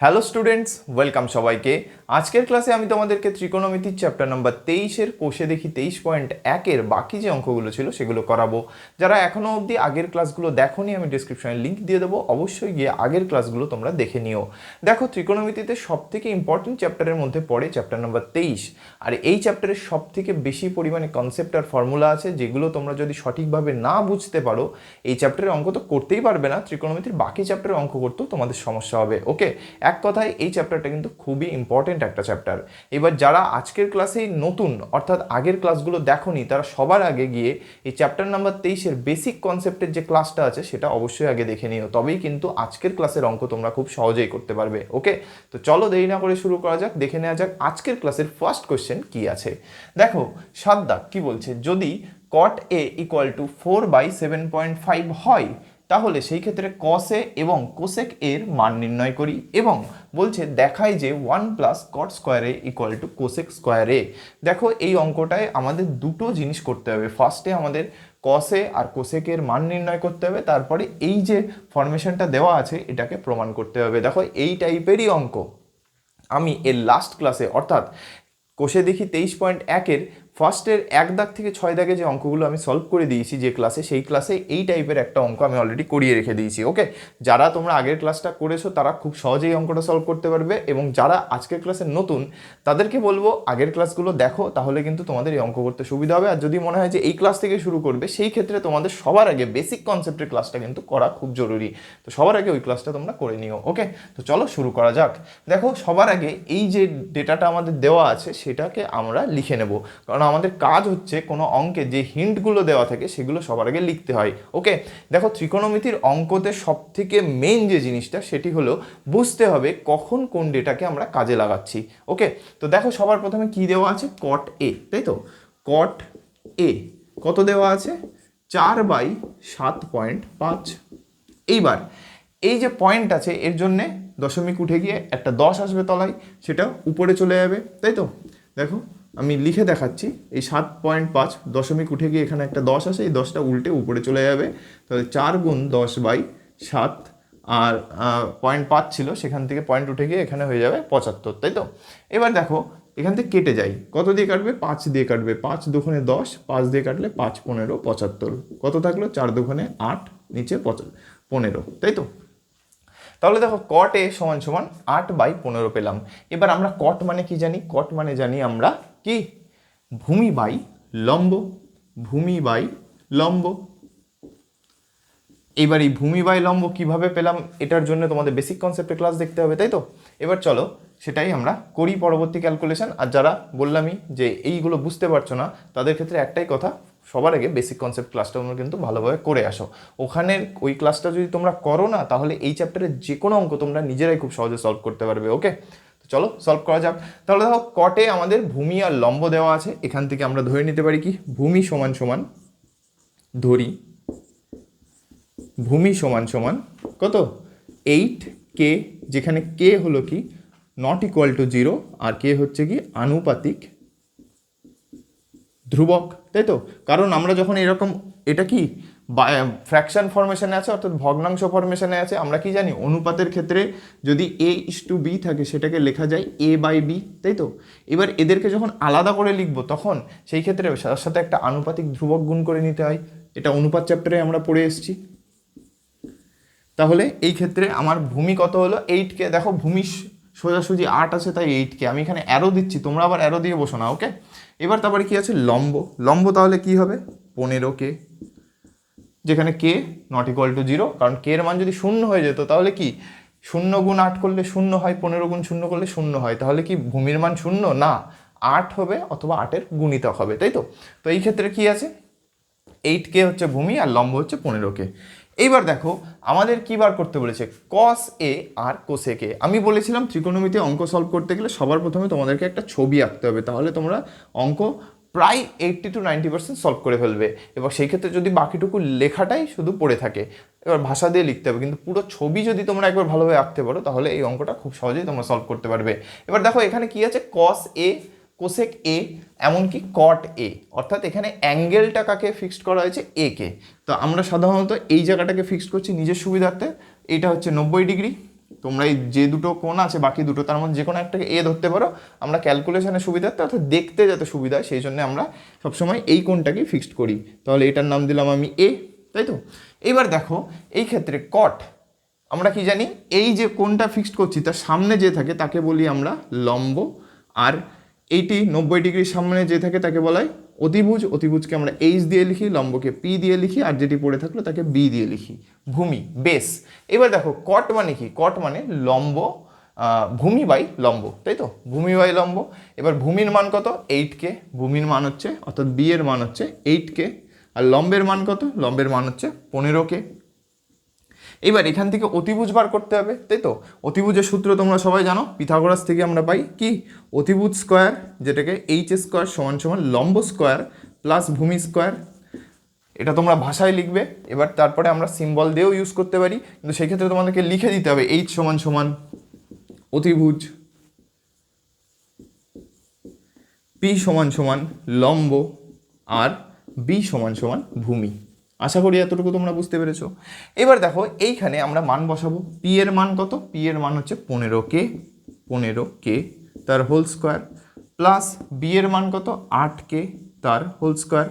Hello students, welcome সবাইকে। আজকের ক্লাসে আমি তোমাদেরকে ত্রিকোণমিতির চ্যাপ্টার নাম্বার 23-এর কোষে দেখি 23.1-এর বাকি যে অঙ্কগুলো ছিল সেগুলো করাবো। যারা এখনও অবধি আগের ক্লাসগুলো দেখোনি, আমি ডিসক্রিপশনে লিঙ্ক দিয়ে দেবো, অবশ্যই গিয়ে আগের ক্লাসগুলো তোমরা দেখে নিও। দেখো, ত্রিকোণমিতিতে সবথেকে ইম্পর্টেন্ট চ্যাপ্টারের মধ্যে পড়ে চ্যাপ্টার নাম্বার 23, আর এই চ্যাপ্টারের সবথেকে বেশি পরিমাণে কনসেপ্ট আর ফর্মুলা আছে, যেগুলো তোমরা যদি সঠিকভাবে না বুঝতে পারো এই চ্যাপ্টারের অঙ্ক তো করতেই পারবে না, ত্রিকোণমিতির বাকি চ্যাপ্টারের অঙ্ক করতেও তোমাদের সমস্যা হবে। ওকে, এক কথায় এই চ্যাপ্টারটা কিন্তু খুবই ইম্পর্টেন্ট একটা চ্যাপ্টার। এবার যারা আজকের ক্লাসেই নতুন, অর্থাৎ আগের ক্লাসগুলো দেখোনি, তারা সবার আগে গিয়ে এই চ্যাপ্টার নাম্বার 23-এর বেসিক কনসেপ্টের যে ক্লাসটা আছে সেটা অবশ্যই আগে দেখে নিও, তবেই কিন্তু আজকের ক্লাসের অঙ্ক তোমরা খুব সহজেই করতে পারবে। ওকে, তো চলো দেরি না করে শুরু করা যাক, দেখে নেওয়া যাক আজকের ক্লাসের ফার্স্ট কোশ্চেন কি আছে। দেখো 7 দাগ কি বলছে, যদি cot a = 4/7.5 হয় তাহলে সেই ক্ষেত্রে cos a এবং cosec এর মান নির্ণয় করি, এবং বলছে দেখায় যে 1 + cot square a = cosec square a। দেখো, এই অঙ্কটায় আমাদের দুটো জিনিস করতে হবে। ফার্স্টে আমাদের cos a আর cosec এর মান নির্ণয় করতে হবে, তারপরে এই যে ফরমেশনটা দেওয়া আছে এটাকে প্রমাণ করতে হবে। দেখো, এই টাইপেরই অঙ্ক আমি এর লাস্ট ক্লাসে, অর্থাৎ কোষে দেখি 23.1-এর ফার্স্টের 1 দাগ থেকে 6 দাগে যে অঙ্কগুলো আমি সলভ করে দিয়েছি যে ক্লাসে, সেই ক্লাসে এই টাইপের একটা অঙ্ক আমি অলরেডি করিয়ে রেখে দিয়েছি। ওকে, যারা তোমরা আগের ক্লাসটা করেছো তারা খুব সহজেই অঙ্কটা সলভ করতে পারবে, এবং যারা আজকের ক্লাসে নতুন তাদেরকে বলবো আগের ক্লাসগুলো দেখো, তাহলে কিন্তু তোমাদের এই অঙ্ক করতে সুবিধা হবে। আর যদি মনে হয় যে এই ক্লাস থেকে শুরু করবে, সেই ক্ষেত্রে তোমাদের সবার আগে বেসিক কনসেপ্টের ক্লাসটা কিন্তু করা খুব জরুরি, তো সবার আগে ওই ক্লাসটা তোমরা করে নিও। ওকে, তো চলো শুরু করা যাক। দেখো, সবার আগে এই যে ডেটাটা আমাদের দেওয়া আছে সেটাকে আমরা লিখে নেব, কারণ আমাদের কাজ হচ্ছে কোনো অঙ্কে যে হিন্টগুলো দেওয়া থাকে সেগুলো সবার আগে লিখতে হয়। ওকে, দেখো, ত্রিকোণমিতির অঙ্কতে সব থেকে মেন যে জিনিসটা সেটি হলো বুঝতে হবে কখন কোন ডেটাকে আমরা কাজে লাগাচ্ছি। ওকে, তো দেখো সবার প্রথমে কি দেওয়া আছে, cot a, তাই তো। cot a কত দেওয়া আছে, 4/7.5। এইবার এই যে পয়েন্ট আছে এর জন্যে দশমিক উঠে গিয়ে একটা 10 আসবে তলায়, সেটা উপরে চলে যাবে, তাই তো। দেখো আমি লিখে দেখাচ্ছি, এই 7.5 দশমিক উঠে গিয়ে এখানে একটা 10 আসে, এই 10টা উল্টে উপরে চলে যাবে, তাহলে 4 × 10/7, আর 0.5 ছিল, সেখান থেকে পয়েন্ট উঠে গিয়ে এখানে হয়ে যাবে 75, তাই তো। এবার দেখো এখান থেকে কেটে যাই, কত দিয়ে কাটবে, 5 দিয়ে কাটবে, 5 দুগুণে 10, 5 দিয়ে কাটলে 5 × 15 75, কত থাকলো, 4 দুগুণে 8, নিচে 15, তাই তো। তাহলে দেখো cot a = 8/15 পেলাম। এবার আমরা cot মানে কি জানি, cot মানে জানি আমরা কি, ভূমি বাই লম্ব, ভূমি বাই লম্ব। এইবার এই ভূমি বাই লম্ব কিভাবে পেলাম, এটার জন্য তোমাদের বেসিক কনসেপ্টের ক্লাস দেখতে হবে, তাই তো। এবার চলো সেটাই আমরা করি পরবর্তী ক্যালকুলেশন। আর যারা বললামই যে এইগুলো বুঝতে পারছো না, তাদের ক্ষেত্রে একটাই কথা, সবার আগে বেসিক কনসেপ্ট ক্লাসটা তোমরা কিন্তু ভালোভাবে করে আসো। ওখানে ওই ক্লাসটা যদি তোমরা করো না, তাহলে এই চ্যাপ্টারের যে কোনো অঙ্ক তোমরা নিজেরাই খুব সহজে সলভ করতে পারবে। ওকে, তো চলো সলভ করা যাক। তাহলে দেখো কটে আমাদের ভূমি আর লম্ব দেওয়া আছে, এখান থেকে আমরা ধরে নিতে পারি কি, ভূমি সমান সমান, ধরি ভূমি সমান সমান কত, 8k, যেখানে k হলো কি ≠ 0, আর k হচ্ছে কি আনুপাতিক ধ্রুবক, তাই তো। কারণ আমরা যখন এরকম, এটা কি ফ্র্যাকশন ফরমেশনে আছে, অর্থাৎ ভগ্নাংশ ফরমেশনে আছে, আমরা কি জানি অনুপাতের ক্ষেত্রে যদি a/b থাকে সেটাকে লেখা যায় a/b, তাই তো। এবার এদেরকে যখন আলাদা করে লিখবো তখন সেই ক্ষেত্রে তার সাথে একটা আনুপাতিক ধ্রুবক গুণ করে নিতে হয়, এটা অনুপাত চ্যাপ্টারে আমরা পড়ে এসেছি। তাহলে এই ক্ষেত্রে আমার ভূমি কত হলো, 8k। দেখো ভূমি সোজাসুজি 8 আছে, তাই 8k, আমি এখানে অ্যারো দিচ্ছি, তোমরা আবার অ্যারো দিয়ে বসো না। ওকে, এবার তারপরে কি আছে, লম্ব, লম্ব তাহলে কি হবে, 15k, যেখানে k ≠ 0, কারণ k এর মান যদি 0 হয়ে যেত তাহলে কি 0 × 8 করলে 0 হয়, 15 × 0 করলে 0 হয়, তাহলে কি ভূমির মান 0 না, 8 হবে, অথবা 8-এর গুণিতক হবে, তাই তো। তো এই ক্ষেত্রে কি আছে, 8k হচ্ছে ভূমি আর লম্ব হচ্ছে 15k। এইবার দেখো আমাদের কি বার করতে বলেছে, cos a R cosec a। আমি বলেছিলাম ত্রিকোণমিতি অঙ্ক সলভ করতে গেলে সবার প্রথমে তোমাদেরকে একটা ছবি আঁকতে হবে, তাহলে তোমরা অঙ্ক প্রায় 80 to 90% সলভ করে ফেলবে। এবার সেই ক্ষেত্রে যদি বাকিটুকু লেখাটাই শুধু পড়ে থাকে, এবার ভাষা দিয়ে লিখতে হবে, কিন্তু পুরো ছবি যদি তোমরা একবার ভালোভাবে আঁকতে পারো তাহলে এই অঙ্কটা খুব সহজেই তোমরা সলভ করতে পারবে। এবার দেখো এখানে কি আছে, cos a, cosec a, এমনকি cot a, অর্থাৎ এখানে অ্যাঙ্গেলটা কাকে ফিক্সড করা হয়েছে, a কে। তো আমরা সাধারণত এই জায়গাটাকে ফিক্সড করছি নিজের সুবিধার্থে, এটা হচ্ছে 90 ডিগ্রি, তোমরা এই যে দুটো কোণ আছে বাকি দুটো তার মধ্যে যে কোনো একটাকে এ ধরতে পারো, আমরা ক্যালকুলেশনের সুবিধার্থে অর্থাৎ দেখতে যাতে সুবিধা হয় সেই জন্য আমরা সবসময় এই কোণটাকেই ফিক্সড করি। তাহলে এটার নাম দিলাম আমি এ, তাই তো। এইবার দেখো এই ক্ষেত্রে কট আমরা কি জানি, এই যে কোণটা ফিক্সড করছি তার সামনে যে থাকে তাকে বলি আমরা লম্ব, আর এইটি 90 ডিগ্রির সামনে যে থাকে তাকে বলা হয় অতিভুজ। অতিভুজকে আমরা এইচ দিয়ে লিখি, লম্বকে পি দিয়ে লিখি, আর যেটি পড়ে থাকলো তাকে বি দিয়ে লিখি। ভূমি বেস। এবার দেখো কট মানে কি, কট মানে লম্ব ভূমি বাই লম্ব, তাই তো, ভূমি বাই লম্ব। এবার ভূমির মান কত 8K, ভূমির মান হচ্ছে অর্থাৎ বি এর মান হচ্ছে 8K, আর লম্বের মান কত, লম্বের মান হচ্ছে 15K। এবার এখান থেকে অতিভুজ বার করতে হবে, তাই তো। অতিভুজের সূত্র তোমরা সবাই জানো, পিথাগোরাস থেকে আমরা পাই কি, অতিভুজ স্কোয়ার যেটাকে এইচ স্কোয়ার সমান সমান লম্ব স্কোয়ার প্লাস ভূমি স্কোয়ার। এটা তোমরা ভাষায় লিখবে, এবার তারপরে আমরা সিম্বল দিয়েও ইউজ করতে পারি, কিন্তু সেই ক্ষেত্রে তোমাদেরকে লিখে দিতে হবে এইচ সমান সমান অতিভুজ, পি সমান সমান লম্ব, আর বি সমান সমান ভূমি। আশা করি এতটুকু তোমরা বুঝতে পেরেছো। এবার দেখো এইখানে আমরা মান বসাবো। পি এর মান কত, পি এর মান হচ্ছে 15K তার হোল স্কোয়ার, প্লাস বি এর মান কত 8K তার হোল স্কোয়ার।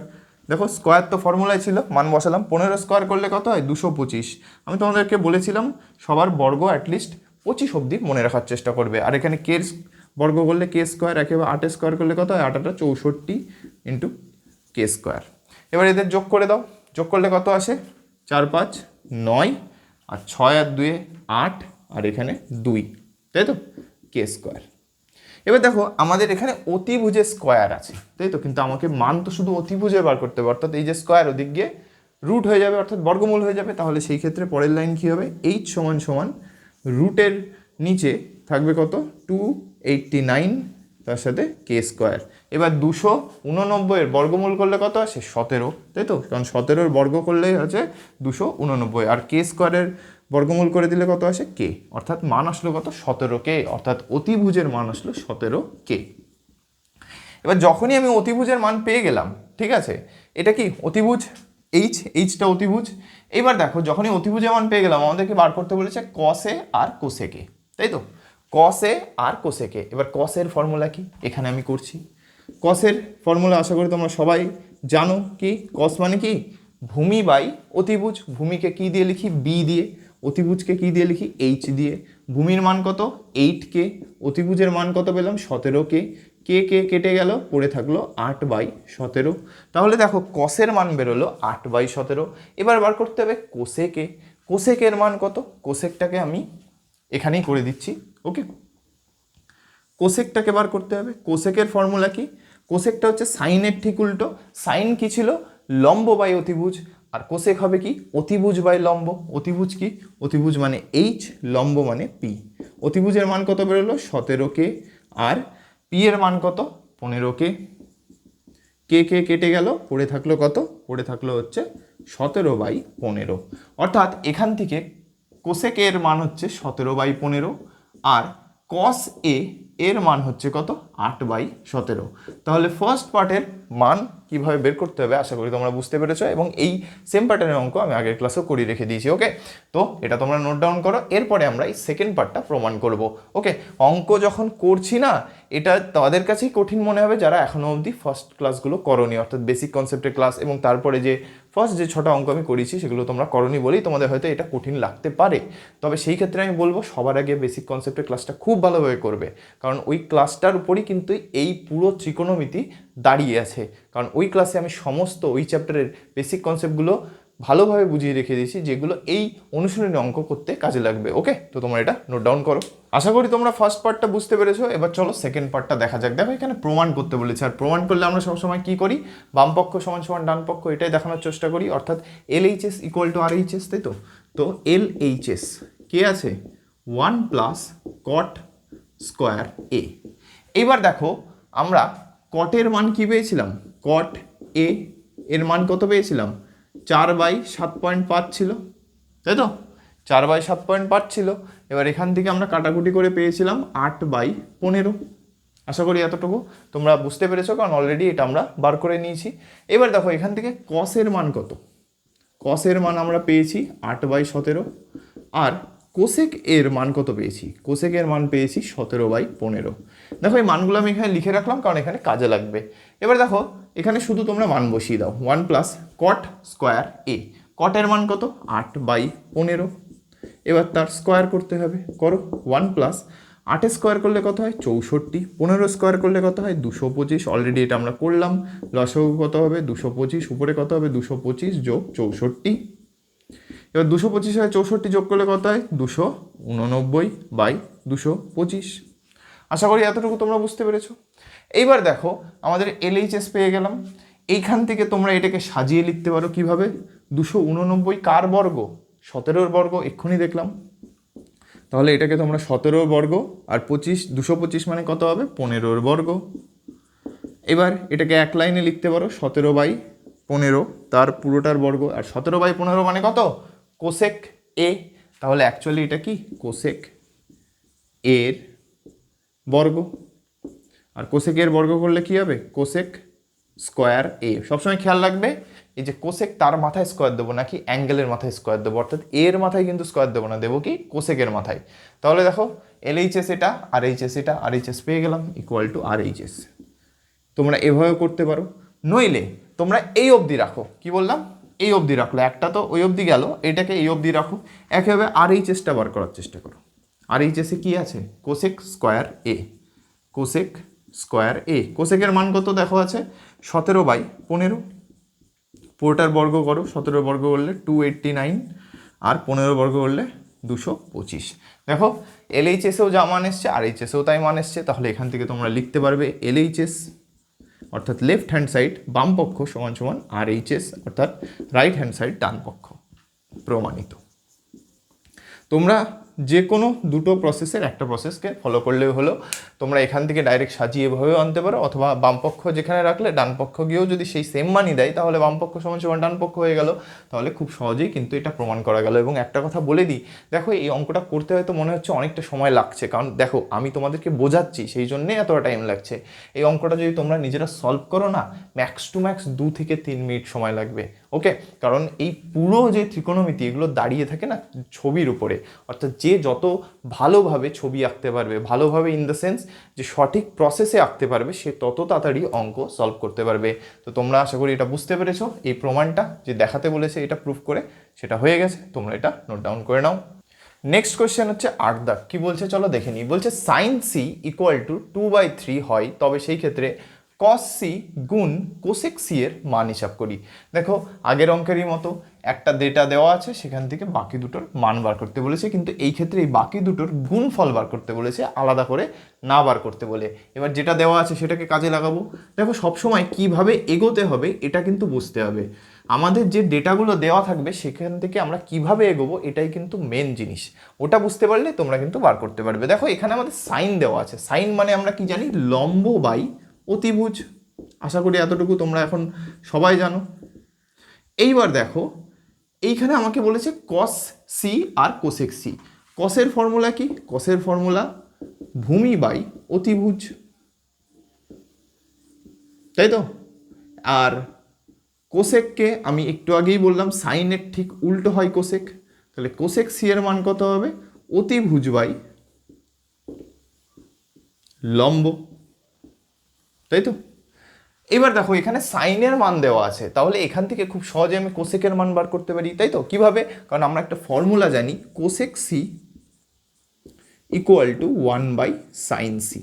দেখো স্কোয়ার তো ফর্মুলায় ছিল, মান বসালাম। 15 স্কোয়ার করলে কত হয় 225। আমি তোমাদেরকে বলেছিলাম সবার বর্গ অ্যাটলিস্ট 25 অবধি মনে রাখার চেষ্টা করবে। আর এখানে কে বর্গ করলে কে স্কোয়ার, একেবারে 8 স্কোয়ার করলে কত হয় 8 8 64 ইন্টু কে স্কোয়ার। এবার এদের যোগ করে দাও, যোগ করলে কত আসে 4 5 9, আর 6 আর 2 8, আর এখানে 2, তাই তো, কে স্কোয়ার। এবার দেখো আমাদের এখানে অতিভুজের স্কোয়ার আছে, তাই তো, কিন্তু আমাকে মান তো শুধু অতিভুজের বার করতে হবে, অর্থাৎ এই যে স্কোয়ার ওদিক গিয়ে রুট হয়ে যাবে, অর্থাৎ বর্গমূল হয়ে যাবে। তাহলে সেই ক্ষেত্রে পরের লাইন কী হবে, এইচ সমান সমান রুটের নিচে থাকবে কত 289 তার সাথে কে স্কোয়ার। এবার 289 এর বর্গমূল করলে কত আসে 17, তাই তো, কারণ 17 বর্গ করলেই হচ্ছে 289, আর কে স্কোয়ারের বর্গমূল করে দিলে কত আসে কে, অর্থাৎ মান আসলো কত 17K, অর্থাৎ অতিভুজের মান আসলো 17K। এবার যখনই আমি অতিভুজের মান পেয়ে গেলাম, ঠিক আছে, এটা কি অতিভুজ, এইচটা অতিভুজ। এবার দেখো যখনই অতিভুজের মান পেয়ে গেলাম আমাদেরকে বার করতে বলেছে কসে আর কোসেকে, তাই তো, কসে আর কোসেকে। এবার কসের ফর্মুলা কি এখানে আমি করছি। কসের ফর্মুলা আশা করি তোমরা সবাই জানো, কি কস মানে কি ভূমি বাই অতিভুজ। ভূমিকে কি দিয়ে লিখি বি দিয়ে, অতিভুজকে কি দিয়ে লিখি এইচ দিয়ে। ভূমির মান কত 8K, অতিভুজের মান কত পেলাম 17K, কে কে কেটে গেল পড়ে থাকলো 8/17। তাহলে দেখো কসের মান বেরোলো 8/17। এবার বার করতে হবে কোসেকে, কোসেকের মান কত, কোসেকটাকে আমি এখানেই করে দিচ্ছি, ওকে। কোসেকটাকে বার করতে হবে। কোসেকের ফর্মুলা কি, কোসেকটা হচ্ছে সাইনের ঠিক উল্টো। সাইন কি ছিল লম্ব বাই অতিভুজ, আর কোসেক হবে কি অতিভুজ বাই লম্ব। অতিভুজ কি, অতিভুজ মানে এইচ, লম্ব মানে পি। অতিভুজের মান কত বেরোলো 17K, আর পি এর মান কত 15K। কে কে কেটে গেল পড়ে থাকলো কত, পড়ে থাকলো হচ্ছে 17/15। অর্থাৎ এখান থেকে কোসেকের মান হচ্ছে 17/15, আর কস এর মান হচ্ছে কত 8/17। তাহলে ফার্স্ট পার্টের মান কিভাবে বের করতে হবে আশা করি তোমরা বুঝতে পেরেছো, এবং এই সেম পার্টের অঙ্ক আমি আগের ক্লাসেও করিয়ে রেখে দিয়েছি, ওকে। তো এটা তোমরা নোট ডাউন করো, এরপরে আমরা এই সেকেন্ড পার্টটা প্রমাণ করব, ওকে। অঙ্ক যখন করছি না এটা তাদের কাছেই কঠিন মনে হবে যারা এখনো অবধি ফার্স্ট ক্লাসগুলো করনি, অর্থাৎ বেসিক কনসেপ্টের ক্লাস, এবং তারপরে যে ফার্স্ট যে 6টা অঙ্ক আমি করেছি সেগুলো তোমরা করনি বলেই তোমাদের হয়তো এটা কঠিন লাগতে পারে। তবে সেই ক্ষেত্রে আমি বলবো সবার আগে বেসিক কনসেপ্টের ক্লাসটা খুব ভালোভাবে করবে, কারণ ওই ক্লাসটার উপরই কিন্তু এই পুরো ত্রিকোণমিতি দাঁড়িয়ে আছে। কারণ ওই ক্লাসে আমি সমস্ত ওই চ্যাপ্টারের বেসিক কনসেপ্টগুলো ভালোভাবে বুঝিয়ে রেখে দিয়েছি, যেগুলো এই অনুশীলনী অঙ্ক করতে কাজে লাগবে, ওকে। তো তোমরা এটা নোট ডাউন করো। আশা করি তোমরা ফার্স্ট পার্টটা বুঝতে পেরেছো। এবার চলো সেকেন্ড পার্টটা দেখা যাক। দেখো এখানে প্রমাণ করতে বলেছে, আর প্রমাণ করলে আমরা সবসময় কি করি, বাম পক্ষ সমান সমান ডান পক্ষ এটাই দেখানোর চেষ্টা করি, অর্থাৎ LHS ইকুয়াল টু RHS, তাই তো। তো LHS কে আছে 1 প্লাস কট স্কোয়ার এ। এইবার দেখো আমরা কটের মান কি পেয়েছিলাম, কট এ এর মান কত পেয়েছিলাম 4/7.5 ছিল, তাই তো, 4/7.5 ছিল। এবার এখান থেকে আমরা কাটাকুটি করে পেয়েছিলাম 8/15। আশা করি এতটুকু তোমরা বুঝতে পেরেছো, কারণ অলরেডি এটা আমরা বার করে নিয়েছি। এবার দেখো এখান থেকে কসের মান কত, কসের মান আমরা পেয়েছি 8/17, আর কোসেক এর মান কত পেয়েছি? কোসেক এর মান পেয়েছি 17/15। দেখো এই মানগুলো আমি এখানে লিখে রাখলাম কারণ এখানে কাজে লাগবে। এবার দেখো এখানে শুধু তোমরা মান বসিয়ে দাও, 1 প্লাস কট স্কোয়ার এ। কটের মান কত? 8/15। এবার তার স্কোয়ার করতে হবে, করো। 1 প্লাস 8 স্কোয়ার করলে কত হয়? 64। 15 স্কোয়ার করলে কত হয়? 225। অলরেডি এটা আমরা করলাম। লসাগু কত হবে? 225। উপরে কত হবে? 225 যোগ 64। এবার 225 হয় 64 যোগ করলে কত হয়? 289/225। আশা করি এতটুকু তোমরা বুঝতে পেরেছো। এইবার দেখো আমাদের এলএইচএস পেয়ে গেলাম। এইখান থেকে তোমরা এটাকে সাজিয়ে লিখতে পারো কিভাবে? 289 কার বর্গ? 17 বর্গ, এক্ষুনি দেখলাম। তাহলে এটাকে তোমরা 17 বর্গ আর 225 মানে কত হবে? 15 বর্গ। এবার এটাকে এক লাইনে লিখতে পারো 17/15 তার পুরোটার বর্গ। আর 17/15 মানে কত? কোসেক এ। তাহলে অ্যাকচুয়ালি এটা কি? কোসেক এর বর্গ। আর কোসেক এর বর্গ করলে কি হবে? কোসেক স্কোয়ার এ। সবসময় খেয়াল রাখবে এই যে কোসেক তার মাথায় স্কোয়ার দেবো নাকি অ্যাঙ্গেলের মাথায় স্কোয়ার দেবো, অর্থাৎ এর মাথায় কিন্তু স্কোয়ার দেবো না, দেবো কি? কোসেকের মাথায়। তাহলে দেখো এলএইচএস এটা, আর এইচএস এটা, আর এইচএস পেয়ে গেলাম ইকুয়াল টু আর এইচএস। তোমরা এভাবেও করতে পারো, নইলে তোমরা এই অবধি রাখো। কি বললাম? এই অবধি রাখলো, একটা তো ওই অবধি গেল, এটাকে এই অবধি রাখো। একইভাবে আর এইচএসটা বার করার চেষ্টা করো। আর এইচএসে কি আছে? কোসেক স্কোয়ার এ। কোসেক স্কোয়ার এ। কোসেকের মান কত দেখো আছে? 17/15। পুরোটার বর্গ করো। 17 বর্গ করলে 289, আর 15 বর্গ করলে 225। দেখো এলএইচএসেও যা মান এসছে আর এইচএসেও তাই মান এসছে। তাহলে এখান থেকে তোমরা লিখতে পারবে এলএইচএস অর্থাৎ লেফট হ্যান্ড সাইড বাম পক্ষ সমান সমান আর এইচএস অর্থাৎ রাইট হ্যান্ড সাইড ডান পক্ষ। প্রমাণিত। তোমরা যে কোনো দুটো প্রসেসের একটা প্রসেসকে ফলো করলেও হলো। তোমরা এখান থেকে ডাইরেক্ট সাজিয়ে এভাবেও আনতে পারো, অথবা বামপক্ষ যেখানে রাখলে ডান পক্ষ গিয়েও যদি সেই সেম মানই দেয় তাহলে বামপক্ষ সমান সমান ডান পক্ষ হয়ে গেল। তাহলে খুব সহজেই কিন্তু এটা প্রমাণ করা গেল। এবং একটা কথা বলে দিই, দেখো এই অঙ্কটা করতে হয়তো মনে হচ্ছে অনেকটা সময় লাগছে, কারণ দেখো আমি তোমাদেরকে বোঝাচ্ছি সেই জন্যে এতটা টাইম লাগছে। এই অঙ্কটা যদি তোমরা নিজেরা সলভ করো না, ম্যাক্স টু ম্যাক্স 2 থেকে 3 মিনিট সময় লাগবে। ওকে, কারণ এই পুরো যে ত্রিকোণমিতি এগুলো দাঁড়িয়ে থাকে না ছবির উপরে, অর্থাৎ যে যত ভালোভাবে ছবি আঁকতে পারবে, ভালোভাবে ইন দ্য সেন্স যে সঠিক প্রসেসে আঁকতে পারবে, সে তত তাড়াতাড়ি অঙ্ক সলভ করতে পারবে। তো তোমরা আশা করি এটা বুঝতে পেরেছো। এই প্রমাণটা যে দেখাতে বলেছে এটা প্রুফ করে সেটা হয়ে গেছে, তোমরা এটা নোট ডাউন করে নাও। নেক্সট কোয়েশ্চেন হচ্ছে 8 দাগ। কি বলছে চলো দেখে নিই। বলছে সাইন সি ইকুয়াল টু 2/3 হয়, তবে সেই ক্ষেত্রে কস সি গুণ কোসেক সি এর মান হিসাব করি। দেখো আগের অঙ্কেরই মতো একটা ডেটা দেওয়া আছে, সেখান থেকে বাকি দুটোর মান বার করতে বলেছে, কিন্তু এই ক্ষেত্রে এই বাকি দুটোর গুণফল বার করতে বলেছে, আলাদা করে না বার করতে বলে। এবার যেটা দেওয়া আছে সেটাকে কাজে লাগাবো। দেখো সবসময় কিভাবে এগোতে হবে এটা কিন্তু বুঝতে হবে। আমাদের যে ডেটাগুলো দেওয়া থাকবে সেখান থেকে আমরা কিভাবে এগোবো এটাই কিন্তু মেন জিনিস। ওটা বুঝতে পারলে তোমরা কিন্তু বার করতে পারবে। দেখো এখানে আমাদের সাইন দেওয়া আছে। সাইন মানে আমরা কি জানি? লম্ব বাই অতিভুজ। আশা করি এতটুকু তোমরা এখন সবাই জানো। এইবার দেখো এইখানে আমাকে বলেছে কস সি আর কোসেক সি। কসের ফর্মুলা কি? কসের ফর্মুলা ভূমি বাই অতিভুজ, তাই তো? আর কোসেককে আমি একটু আগেই বললাম সাইনের ঠিক উল্টো হয় কোসেক। তাহলে কোসেক সি এর মান কত হবে? অতিভুজ বাই লম্ব, তাই তো? এবার দেখো এখানে সাইনের মান দেওয়া আছে, তাহলে এখান থেকে খুব সহজে আমি কোসেকের মান বার করতে পারি, তাই তো? কিভাবে? কারণ আমরা একটা ফর্মুলা জানি, cosec C equal to 1/sin C.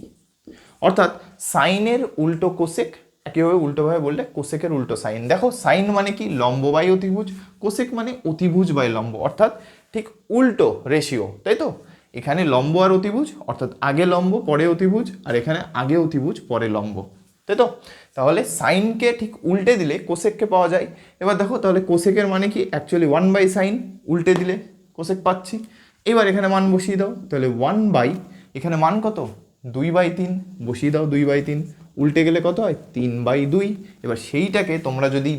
অর্থাৎ সাইনের উল্টো কোসেক, একইভাবে উল্টোভাবে বললে কোসেকের উল্টো সাইন। দেখো সাইন মানে কি? লম্ব বাই অতিভুজ। কোসেক মানে অতিভুজ বাই লম্ব, অর্থাৎ ঠিক উল্টো রেশিও, তাই তো? এখানে লম্ব আর অতিভুজ, অর্থাৎ আগে লম্ব পরে অতিভুজ, আর এখানে আগে অতিভুজ পরে লম্ব, তাই তো? তাহলে সাইনকে ঠিক উল্টে দিলে কোসেককে পাওয়া যায়। এবার দেখো তাহলে কোসেকের মানে কি? অ্যাকচুয়ালি 1/sin, উল্টে দিলে কোসেক পাচ্ছি। এবার এখানে মান বসিয়ে দাও, তাহলে 1/ এখানে মান কত? 2/3 বসিয়ে দাও। 2/3 উল্টে গেলে কত হয়? 3/2। এবার সেইটাকে তোমরা যদি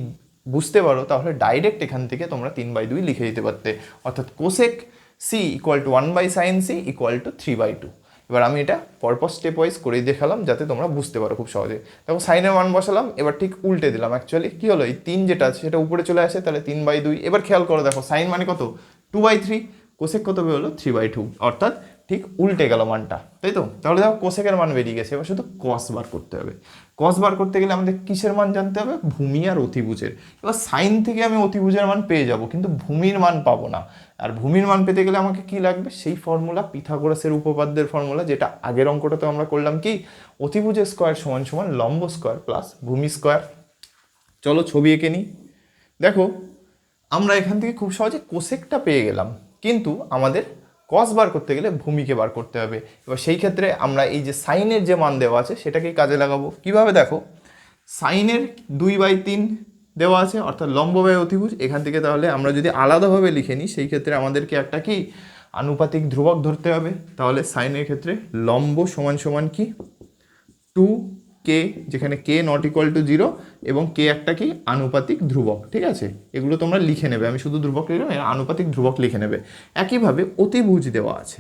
বুঝতে পারো তাহলে ডাইরেক্ট এখান থেকে তোমরা 3/2 লিখে দিতে পারতে, অর্থাৎ cosec C equal to 1/sin C equal to 3/2। এবার আমি এটা পরপর স্টেপ ওয়াইজ করেই দেখালাম যাতে তোমরা বুঝতে পারো খুব সহজে। দেখো সাইনের মান বসালাম, এবার ঠিক উল্টে দিলাম। অ্যাকচুয়ালি কী হলো? এই 3 যেটা আছে সেটা উপরে চলে আসে, তাহলে 3/2। এবার খেয়াল করো, দেখো সাইন মানে কত? 2/3, কোসেক কত বেরোলো 3/2, অর্থাৎ ঠিক উল্টে গেল মানটা, তাই তো। তাহলে দেখো কোসেকের মান বেরিয়ে গেছে, এবার শুধু কস বার করতে হবে। কস বার করতে গেলে আমাদের কিসের মান জানতে হবে? ভূমি আর অতিভুজের। এবার সাইন থেকে আমি অতিভুজের মান পেয়ে যাব, কিন্তু ভূমির মান পাবো না। আর ভূমির মান পেতে গেলে আমাকে কি লাগবে? সেই ফর্মুলা, পিথাগোরাসের উপপাদ্যের ফর্মুলা, যেটা আগের অঙ্কটাতে আমরা করলাম, কি অতিভুজের স্কোয়ার সমান সমান লম্ব স্কোয়ার প্লাস ভূমি স্কোয়ার। চলো ছবি এঁকে নিই। দেখো আমরা এখান থেকে খুব সহজে কোসেকটা পেয়ে গেলাম, কিন্তু আমাদের কস বার করতে গেলে ভূমিকে বার করতে হবে। এবার সেই ক্ষেত্রে আমরা এই যে সাইনের যে মান দেওয়া আছে সেটাকেই কাজে লাগাবো। কিভাবে? দেখো সাইনের 2/3 দেওয়া আছে, অর্থাৎ লম্ব বাই অতিভুজ। এখান থেকে তাহলে আমরা যদি আলাদাভাবে লিখে নিই, সেই ক্ষেত্রে আমাদেরকে একটা কি আনুপাতিক ধ্রুবক ধরতে হবে। তাহলে সাইনের ক্ষেত্রে লম্ব সমান সমান কি 2k, যেখানে k নট ইকুয়াল টু 0 এবং k একটা কি আনুপাতিক ধ্রুবক। ঠিক আছে, এগুলো তোমরা লিখে নেবে, আমি শুধু ধ্রুবক লিখলাম, আনুপাতিক ধ্রুবক লিখে নেবে। একইভাবে অতিভুজ দেওয়া আছে,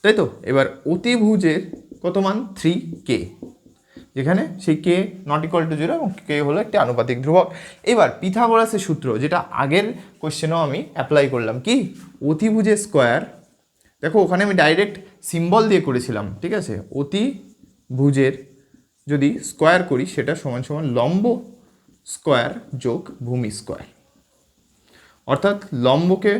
তাই তো। এবার অতিভুজের কত মান? 3k, যেখানে সেই k নট ইকুয়াল টু 0 এবং k হলো একটি আনুপাতিক ধ্রুবক। এবার পিথাগোরাসের সূত্র, যেটা আগের কোশ্চেনেও আমি অ্যাপ্লাই করলাম, কি অতিভুজের স্কোয়ার। দেখো ওখানে আমি ডাইরেক্ট সিম্বল দিয়ে করেছিলাম, ঠিক আছে। অতিভুজের যদি স্কোয়ার করি, সেটা সমান সমান লম্ব স্কোয়ার যোগ ভূমি স্কোয়ার, অর্থাৎ লম্বকে